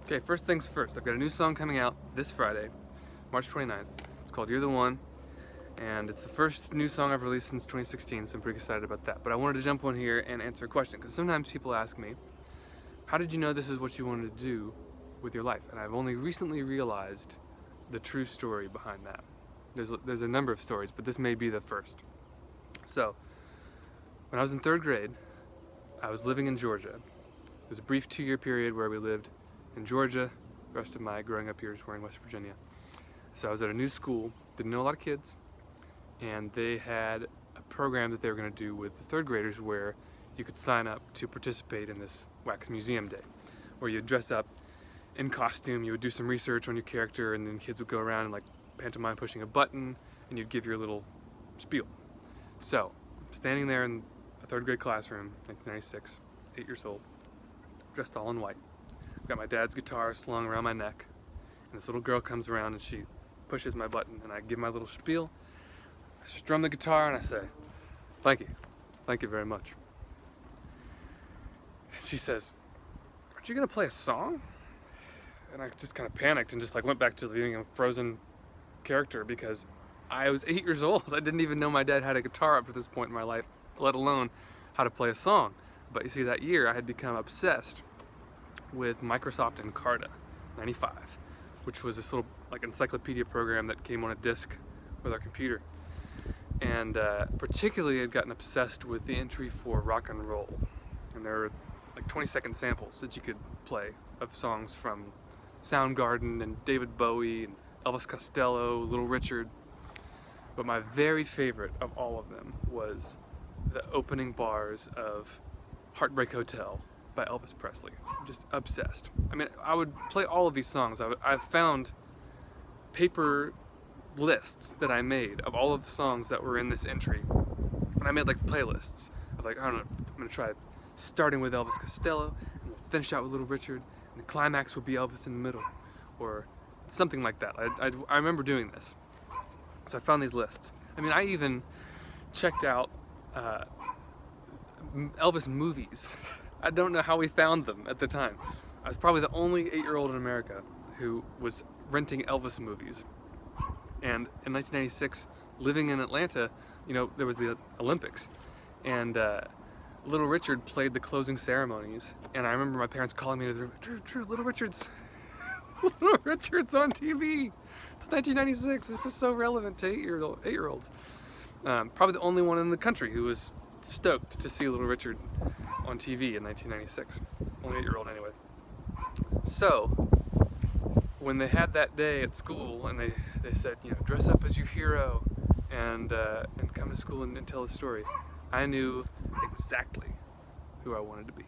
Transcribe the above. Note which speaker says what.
Speaker 1: Okay, first things first. I've got a new song coming out this Friday, March 29th. It's called You're the One, and it's the first new song I've released since 2016, so I'm pretty excited about that. But I wanted to jump on here and answer a question, because sometimes people ask me, how did you know this is what you wanted to do with your life? And I've only recently realized the true story behind that. There's a number of stories, but this may be the first. So, when I was in 3rd grade, I was living in Georgia. It was a brief 2-year period where we lived in Georgia. The rest of my growing up years were in West Virginia. So I was at a new school, didn't know a lot of kids, and they had a program that they were going to do with the 3rd graders where you could sign up to participate in this wax museum day, where you'd dress up in costume, you would do some research on your character, and then kids would go around and like pantomime pushing a button, and you'd give your little spiel. So, standing there in a 3rd grade classroom, 1996, 8 years old, dressed all in white. Got my dad's guitar slung around my neck, and this little girl comes around and she pushes my button, and I give my little spiel. I strum the guitar and I say, thank you very much. And she says, aren't you gonna play a song? And I just kind of panicked and just like went back to being a frozen character, because I was 8 years old. I didn't even know my dad had a guitar up to this point in my life, let alone how to play a song. But you see, that year I had become obsessed with Microsoft Encarta 95, which was this little like encyclopedia program that came on a disc with our computer. And particularly I'd gotten obsessed with the entry for rock and roll. And there were like 20-second samples that you could play of songs from Soundgarden and David Bowie and Elvis Costello, Little Richard. But my very favorite of all of them was the opening bars of Heartbreak Hotel by Elvis Presley. Just obsessed. I mean, I would play all of these songs. I found paper lists that I made of all of the songs that were in this entry. And I made like playlists of like, I don't know, I'm gonna try starting with Elvis Costello, and we'll finish out with Little Richard, and the climax will be Elvis in the middle, or something like that. I remember doing this. So I found these lists. I mean, I even checked out Elvis movies. I don't know how we found them at the time. I was probably the only 8-year-old in America who was renting Elvis movies. And in 1996, living in Atlanta, you know, there was the Olympics. And Little Richard played the closing ceremonies. And I remember my parents calling me to the room, Drew, Little Richard's on TV. It's 1996. This is so relevant to 8-year-olds. Probably the only one in the country who was stoked to see Little Richard on TV in 1996. Only 8-year-old anyway. So, when they had that day at school and they said, you know, dress up as your hero and come to school and tell a story, I knew exactly who I wanted to be.